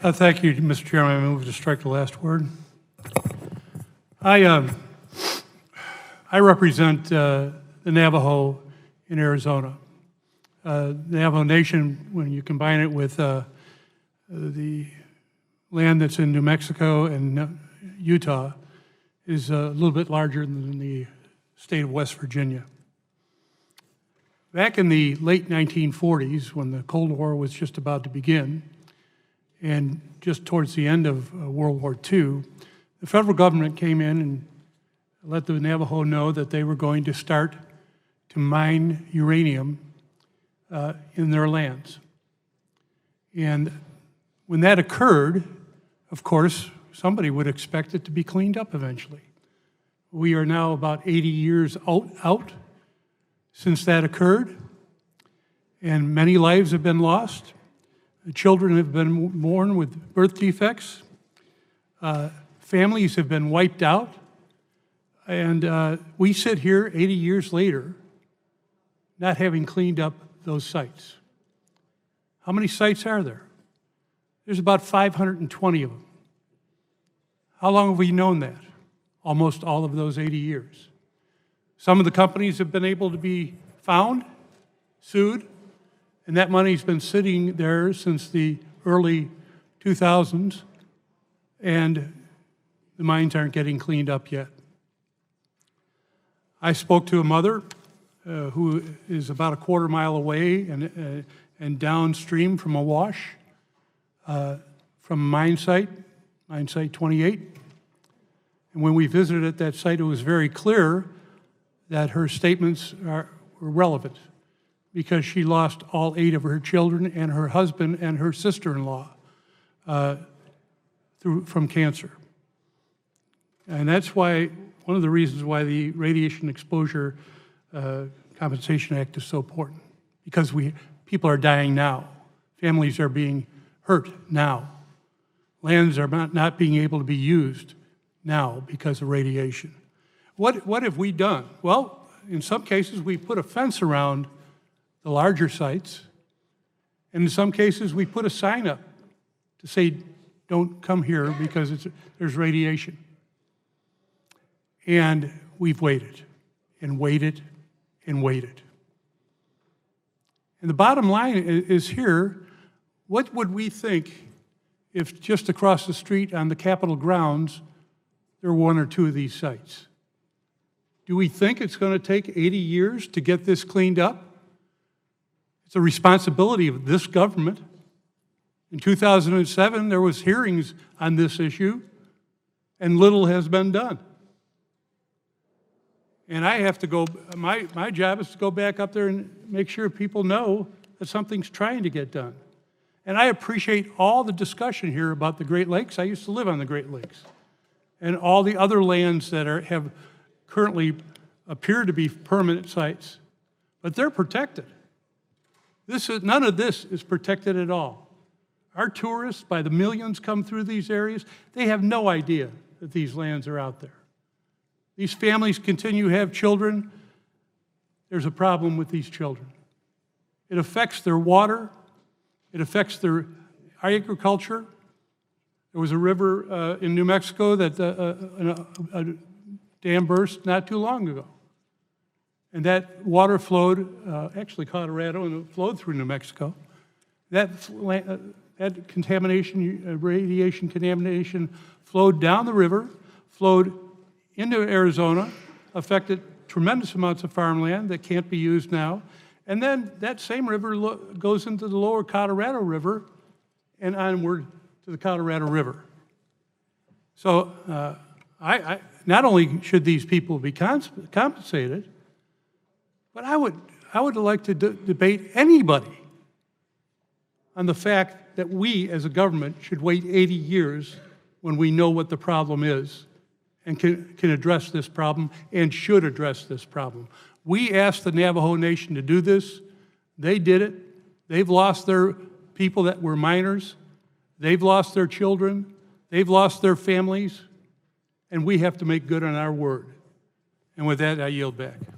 Thank you, Mr. Chairman. I move to strike the last word. I represent the Navajo in Arizona. The Navajo Nation, when you combine it with the land that's in New Mexico and Utah, is a little bit larger than the state of West Virginia. Back in the late 1940s, when the Cold War was just about to begin, and just towards the end of World War II, the federal government came in and let the Navajo know that they were going to start to mine uranium in their lands. And when that occurred, of course, somebody would expect it to be cleaned up eventually. We are now about 80 years out since that occurred, and many lives have been lost. Children have been born with birth defects. Families have been wiped out. And we sit here 80 years later not having cleaned up those sites. How many sites are there? There's about 520 of them. How long have we known that? Almost all of those 80 years. Some of the companies have been able to be found, sued, and that money's been sitting there since the early 2000s, and the mines aren't getting cleaned up yet. I spoke to a mother who is about a quarter mile away and downstream from a wash from mine site 28. And when we visited at that site, it was very clear that her statements were relevant, because she lost all 8 of her children and her husband and her sister-in-law from cancer. And that's why, one of the reasons why the Radiation Exposure Compensation Act is so important, because people are dying now. Families are being hurt now. Lands are not being able to be used now because of radiation. What have we done? Well, in some cases, we put a fence around the larger sites, and in some cases, we put a sign up to say, don't come here because there's radiation. And we've waited and waited and waited. And the bottom line is here, what would we think if just across the street on the Capitol grounds, there were 1 or 2 of these sites? Do we think it's going to take 80 years to get this cleaned up? It's a responsibility of this government. In 2007, there was hearings on this issue, and little has been done. And I have to go, my job is to go back up there and make sure people know that something's trying to get done. And I appreciate all the discussion here about the Great Lakes. I used to live on the Great Lakes. And all the other lands that have currently appear to be permanent sites, but they're protected. None of this is protected at all. Our tourists, by the millions, come through these areas. They have no idea that these lands are out there. These families continue to have children. There's a problem with these children. It affects their water. It affects their agriculture. There was a river in New Mexico that a dam burst not too long ago. And that water flowed, actually Colorado, and it flowed through New Mexico. That contamination, radiation contamination, flowed down the river, flowed into Arizona, affected tremendous amounts of farmland that can't be used now. And then that same river goes into the lower Colorado River and onward to the Colorado River. So not only should these people be compensated, but I would like to debate anybody on the fact that we as a government should wait 80 years when we know what the problem is and can address this problem and should address this problem. We asked the Navajo Nation to do this. They did it. They've lost their people that were miners. They've lost their children. They've lost their families. And we have to make good on our word. And with that, I yield back.